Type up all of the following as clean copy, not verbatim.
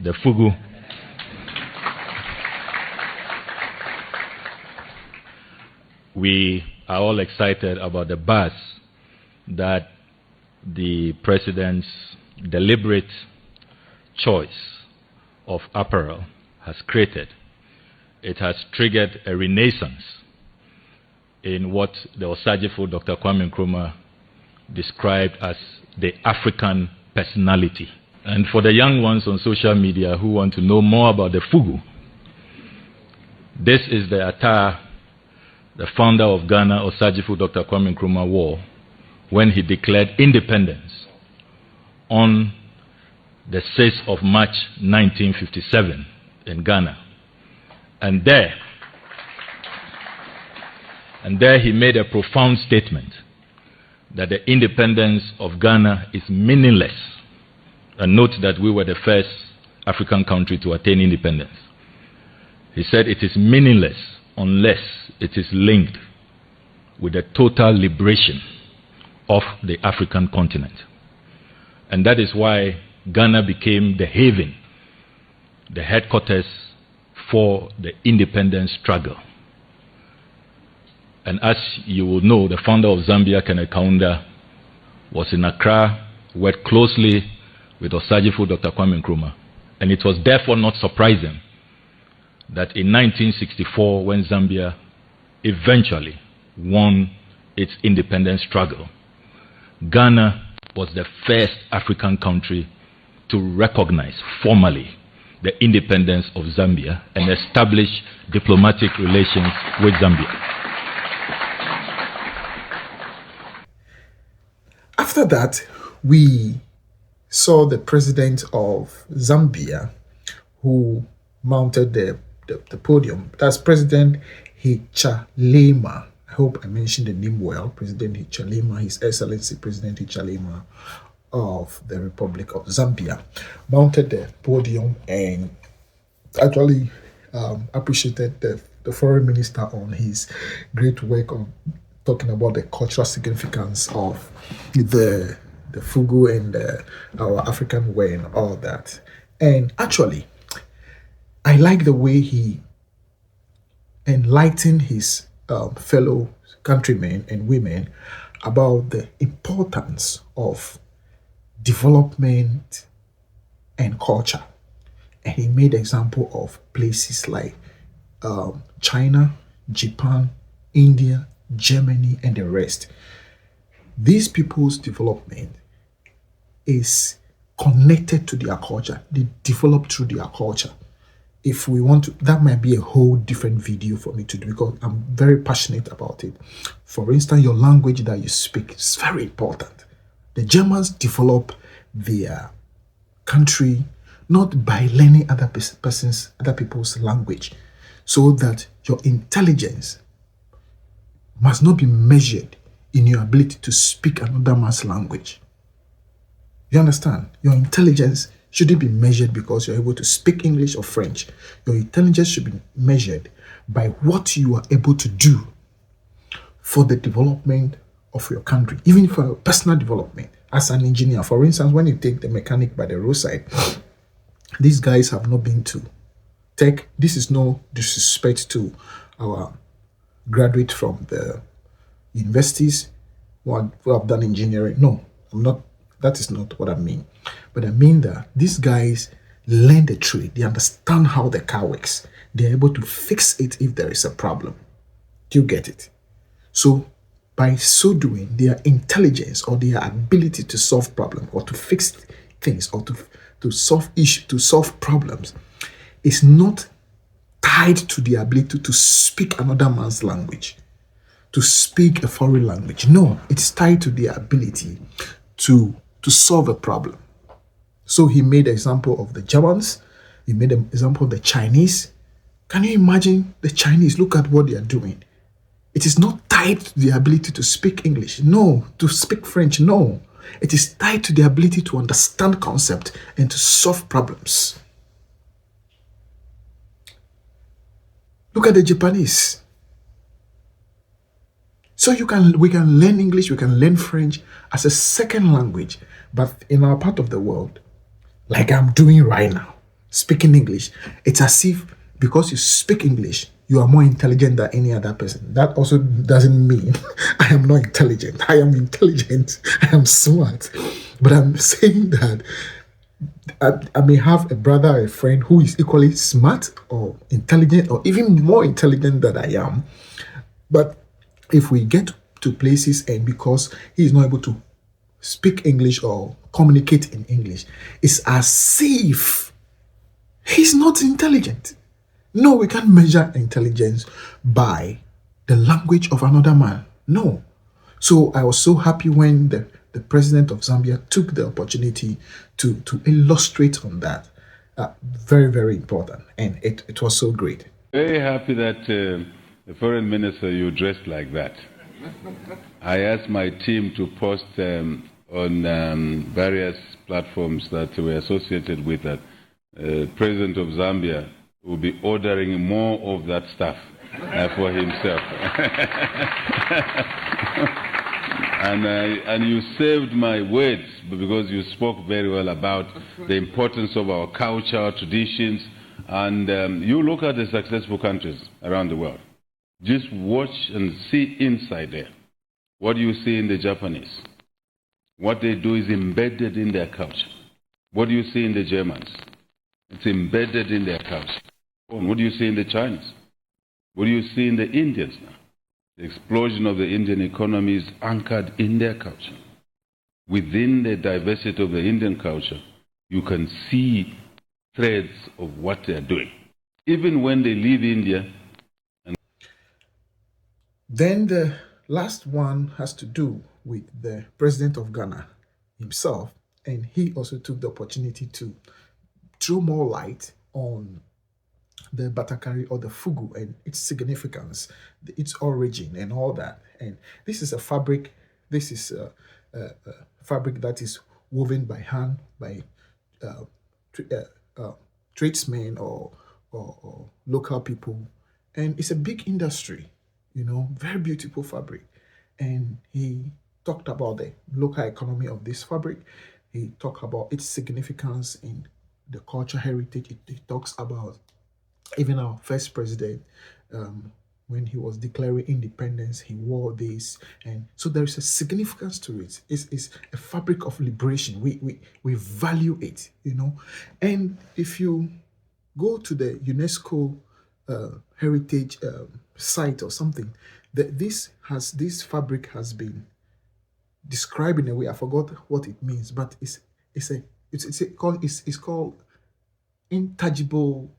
the Fugu. We are all excited about the buzz that the president's deliberate choice of apparel has created. It has triggered a renaissance in what the Osagifo Dr. Kwame Nkrumah described as the African personality. And for the young ones on social media who want to know more about the Fugu, this is the attire the founder of Ghana, Osagifo Dr. Kwame Nkrumah, wore when he declared independence on the 6th of March 1957 in Ghana. And there he made a profound statement that the independence of Ghana is meaningless. And note that we were the first African country to attain independence. He said it is meaningless unless it is linked with the total liberation of the African continent. And that is why Ghana became the haven, the headquarters for the independence struggle. And as you will know, the founder of Zambia, Kenneth Kaunda, was in Accra, worked closely with Osagifo Dr. Kwame Nkrumah. And it was therefore not surprising that in 1964, when Zambia eventually won its independence struggle, Ghana was the first African country to recognize formally the independence of Zambia and establish diplomatic relations with Zambia. After that, we saw the president of Zambia who mounted the podium. That's President Hichilema. I hope I mentioned the name well. President Hichilema, His Excellency President Hichilema of the Republic of Zambia, mounted the podium and actually appreciated the foreign minister on his great work on talking about the cultural significance of the Fugu and our African wear and all that. And actually, I like the way he enlightened his fellow countrymen and women about the importance of development and culture. And he made example of places like China, Japan, India, Germany, and the rest. These people's development is connected to their culture. They develop through their culture. If we want to, that might be a whole different video for me to do because I'm very passionate about it. For instance, your language that you speak is very important. The Germans develop their country not by learning other people's language, so that your intelligence must not be measured in your ability to speak another man's language. You understand? Your intelligence shouldn't be measured because you're able to speak English or French. Your intelligence should be measured by what you are able to do for the development of your country, even for your personal development as an engineer. For instance, when you take the mechanic by the roadside, these guys have not been to tech. This is no disrespect to our graduates from the universities who have done engineering. No, I'm not. That is not what I mean. But I mean that these guys learn the trade. They understand how the car works. They're able to fix it if there is a problem. Do you get it? So by so doing, their intelligence or their ability to solve problems or to fix things or to solve issues, to solve problems is not tied to the ability to speak another man's language, to speak a foreign language. No, it's tied to their ability to solve a problem. So he made an example of the Germans. He made an example of the Chinese. Can you imagine the Chinese? Look at what they are doing. It is not tied to the ability to speak English. No. To speak French. No. It is tied to the ability to understand concept and to solve problems. Look at the Japanese. So we can learn English, we can learn French as a second language. But in our part of the world, like I'm doing right now, speaking English, it's as if because you speak English, you are more intelligent than any other person. That also doesn't mean I am not intelligent. I am intelligent. I am smart. But I'm saying that I may have a brother or a friend who is equally smart or intelligent or even more intelligent than I am. But if we get to places and because he is not able to speak English or communicate in English, it's as if he's not intelligent. No, we can't measure intelligence by the language of another man. No. So I was so happy when the president of Zambia took the opportunity to illustrate on that. Very, very important. And it was so great. Very happy that the foreign minister you dressed like that. I asked my team to post on various platforms that were associated with that. President of Zambia will be ordering more of that stuff for himself. And you saved my words because you spoke very well about the importance of our culture, our traditions, and you look at the successful countries around the world. Just watch and see inside there. What you see in the Japanese, what they do is embedded in their culture. What do you see in the Germans? It's embedded in their culture. What do you see in the Chinese? What do you see in the Indians now? The explosion of the Indian economy is anchored in their culture. Within the diversity of the Indian culture, you can see threads of what they're doing. Even when they leave India. Then the last one has to do with the president of Ghana himself, and he also took the opportunity to throw more light on the Batakari or the Fugu and its significance, its origin, and all that. And this is a fabric. This is a fabric that is woven by hand by tradesmen or local people, and it's a big industry. Very beautiful fabric. And he talked about the local economy of this fabric. He talked about its significance in the culture heritage. He talks about even our first president, when he was declaring independence, he wore this. And so there is a significance to it. It's a fabric of liberation. We value it, And if you go to the UNESCO heritage site or something, this fabric has been described in a way, I forgot what it means, but it's called intangible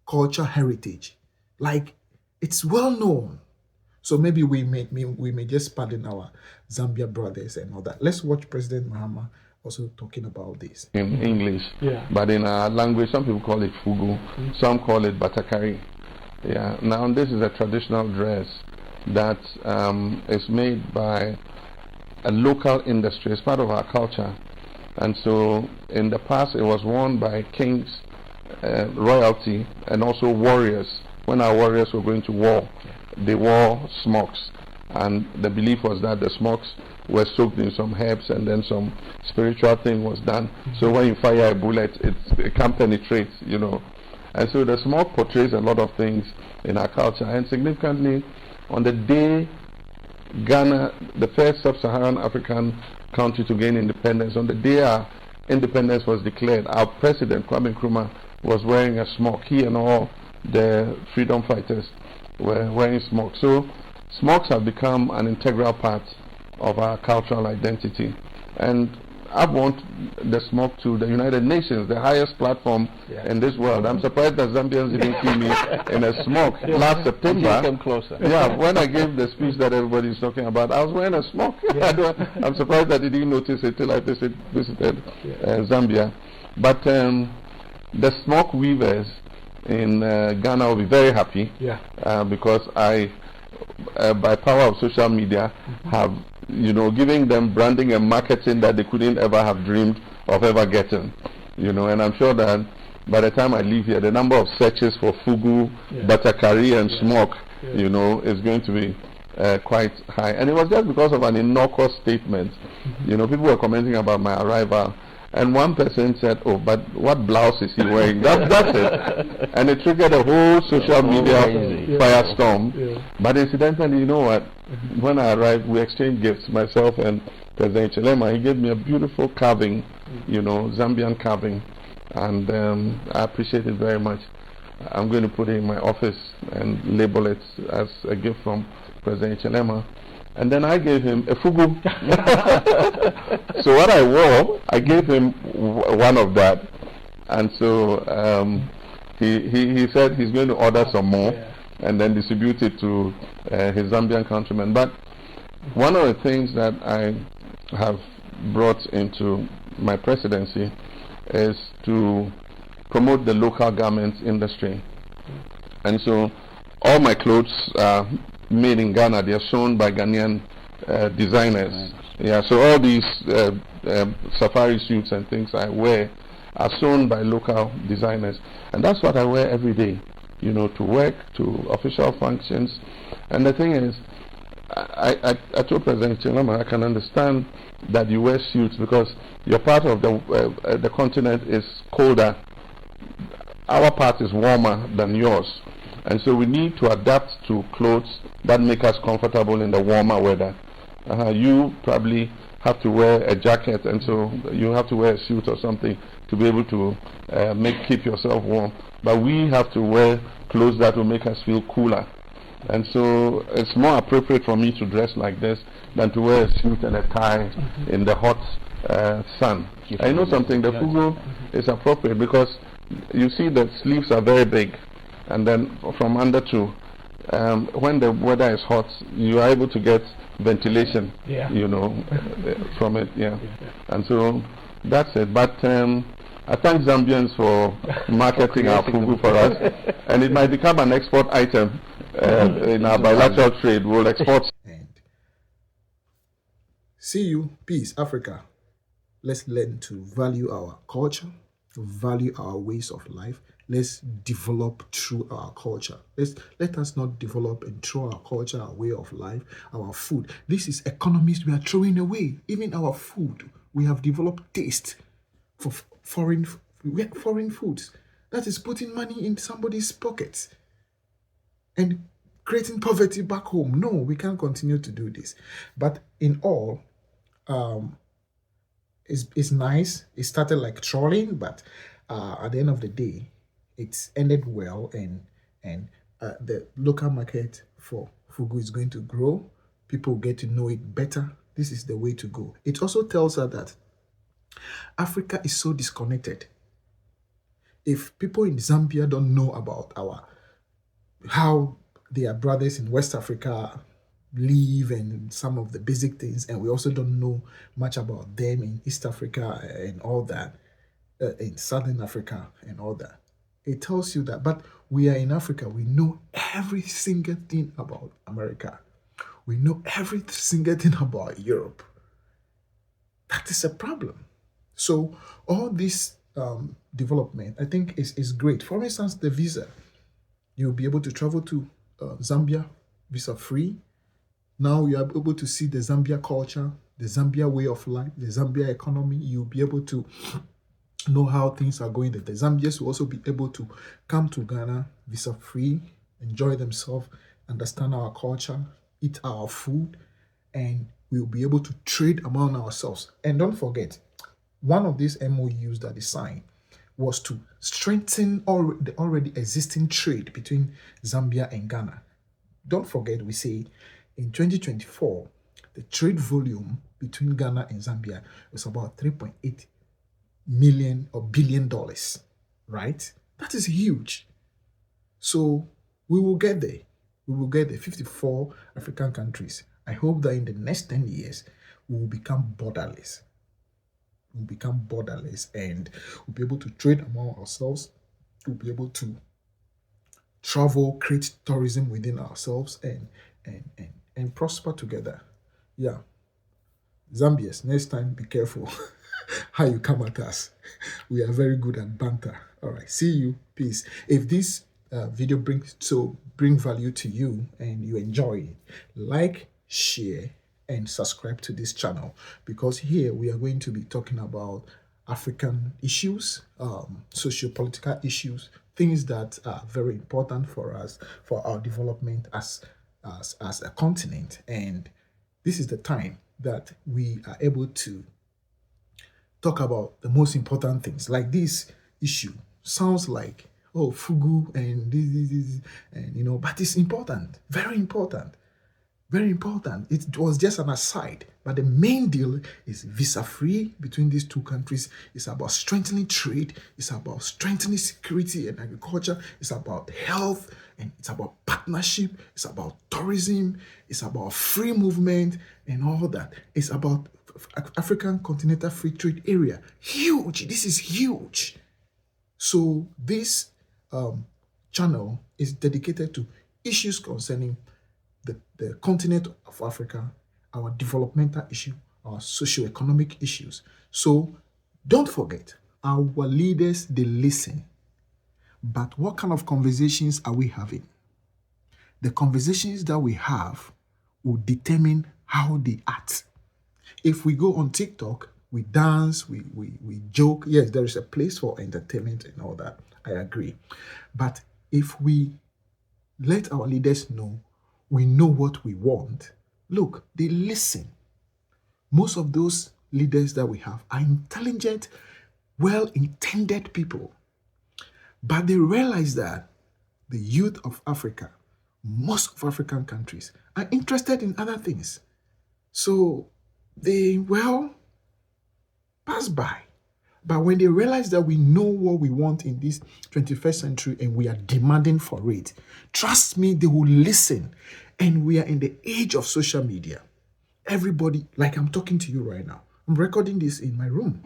culture heritage. Like, it's well known. So maybe we may just pardon our Zambia brothers and all that. Let's watch President Mahama also talking about this. In English, yeah. But in our language, some people call it fugu, some call it batakari. Yeah. Now this is a traditional dress that is made by a local industry. It's part of our culture, and so in the past it was worn by kings, royalty, and also warriors. When our warriors were going to war, they wore smocks, and the belief was that the smocks were soaked in some herbs and then some spiritual thing was done. So when you fire a bullet, it can't penetrate, And so the smoke portrays a lot of things in our culture. And significantly, on the day Ghana, the first sub-Saharan African country to gain independence, on the day our independence was declared, our president, Kwame Nkrumah, was wearing a smock. He and all the freedom fighters were wearing smocks. So smocks have become an integral part of our cultural identity. And I've worn the smock to the United Nations, the highest platform in this world. I'm surprised that Zambians even see me in a smock. Last September, Come closer. Yeah, when I gave the speech that everybody's talking about, I was wearing a smock. I'm surprised that they didn't notice it till I visited Zambia. But the smock weavers in Ghana will be very happy because I, by power of social media, have giving them branding and marketing that they couldn't ever have dreamed of ever getting, and I'm sure that by the time I leave here, the number of searches for fugu, batakari, and smoke, is going to be quite high. And it was just because of an innocuous statement. People were commenting about my arrival And one person said, "Oh, but what blouse is he wearing?" That's it. And it triggered a whole social media firestorm. Yeah. But incidentally, you know what? When I arrived, we exchanged gifts, myself and President Chilema. He gave me a beautiful carving, Zambian carving, and I appreciate it very much. I'm going to put it in my office and label it as a gift from President Chilema. And then I gave him a fugu. So what I wore, I gave him one of that. And so he said he's going to order some more and then distribute it to his Zambian countrymen. But one of the things that I have brought into my presidency is to promote the local garment industry. And so all my clothes are made in Ghana. They are sewn by Ghanaian designers. Yeah, so all these safari suits and things I wear are sewn by local designers. And that's what I wear every day, to work, to official functions. And the thing is, I told President Chilema, I can understand that you wear suits because your part of the continent is colder. Our part is warmer than yours. And so we need to adapt to clothes that make us comfortable in the warmer weather. You probably have to wear a jacket, and so you have to wear a suit or something to be able to keep yourself warm. But we have to wear clothes that will make us feel cooler. And so it's more appropriate for me to dress like this than to wear a suit and a tie in the hot sun. I know something, the fugu is appropriate because you see the sleeves are very big. And then from under to, when the weather is hot, you are able to get ventilation, from it, And so that's it. But I thank Zambians for marketing our fugu for us. And it might become an export item in our bilateral trade. We'll export. And see you. Peace, Africa. Let's learn to value our culture, to value our ways of life. Let's develop through our culture. Let us not develop and throw our culture, our way of life, our food. This is economies we are throwing away. Even our food, we have developed taste for foreign foods. That is putting money in somebody's pockets and creating poverty back home. No, we can't continue to do this. But in all, it's nice. It started like trolling, but at the end of the day, it's ended well, and the local market for fugu is going to grow. People get to know it better. This is the way to go. It also tells us that Africa is so disconnected. If people in Zambia don't know about how their brothers in West Africa live and some of the basic things, and we also don't know much about them in East Africa and all that, in Southern Africa and all that, it tells you that. But we are in Africa. We know every single thing about America. We know every single thing about Europe. That is a problem. So all this development, I think, is great. For instance, the visa. You'll be able to travel to Zambia visa-free. Now you are able to see the Zambia culture, the Zambia way of life, the Zambia economy. You'll be able to know how things are going. The Zambians will also be able to come to Ghana visa-free, enjoy themselves, understand our culture, eat our food, and we'll be able to trade among ourselves. And don't forget, one of these MOUs that is signed was to strengthen the already existing trade between Zambia and Ghana. Don't forget, we say in 2024, the trade volume between Ghana and Zambia was about $3.8 million or billion dollars, right? That is huge. So we will get there. We will get there. 54 African countries. I hope that in the next 10 years, we will become borderless. We'll become borderless, and we'll be able to trade among ourselves. We'll be able to travel, create tourism within ourselves, and prosper together. Yeah. Zambians, next time, be careful how you come at us. We are very good at banter. All right. See you. Peace. If this video bring value to you and you enjoy it, like, share, and subscribe to this channel, because here we are going to be talking about African issues, socio-political issues, things that are very important for us, for our development as a continent. And this is the time that we are able to talk about the most important things. Like this issue sounds like, oh, fugu and this, and but it's important, very important. Very important. It was just an aside, but the main deal is visa free between these two countries. It's about strengthening trade, it's about strengthening security and agriculture, it's about health, and it's about partnership, it's about tourism, it's about free movement and all that. It's about African Continental Free Trade Area. Huge. This is huge. So this channel is dedicated to issues concerning the continent of Africa, our developmental issue, our socio-economic issues. So don't forget, our leaders, they listen. But what kind of conversations are we having? The conversations that we have will determine how they act. If we go on TikTok, we dance, we joke. Yes, there is a place for entertainment and all that. I agree. But if we let our leaders know we know what we want, look, they listen. Most of those leaders that we have are intelligent, well-intended people. But they realize that the youth of Africa, most of African countries, are interested in other things. So they, pass by. But when they realize that we know what we want in this 21st century and we are demanding for it, trust me, they will listen. And we are in the age of social media. Everybody, like I'm talking to you right now, I'm recording this in my room.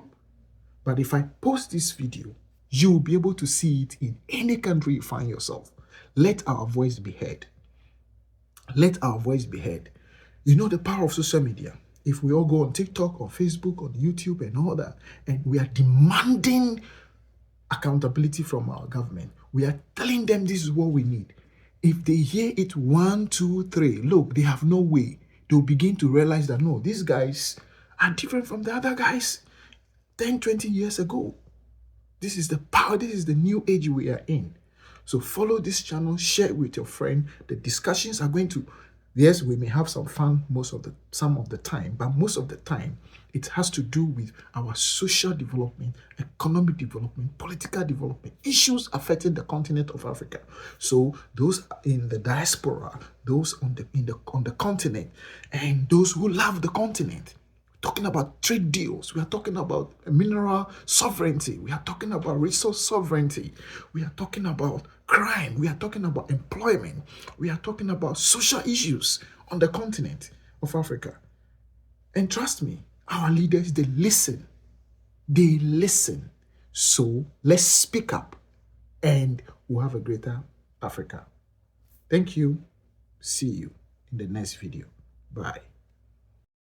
But if I post this video, you will be able to see it in any country you find yourself. Let our voice be heard. Let our voice be heard. You know the power of social media. If we all go on TikTok, on Facebook, on YouTube and all that, and we are demanding accountability from our government, we are telling them this is what we need. If they hear it 1, 2, 3, look, they have no way. They'll begin to realize that, no, these guys are different from the other guys 10, 20 years ago. This is the power, this is the new age we are in. So follow this channel, share it with your friend. The discussions are going to, yes, we may have some fun some of the time, but most of the time it has to do with our social development, economic development, political development, issues affecting the continent of Africa. So those in the diaspora, those on the continent, and those who love the continent. Talking about trade deals, we are talking about mineral sovereignty, we are talking about resource sovereignty, we are talking about crime, we are talking about employment, we are talking about social issues on the continent of Africa. And trust me, our leaders, they listen. They listen. So let's speak up and we'll have a greater Africa. Thank you. See you in the next video. Bye.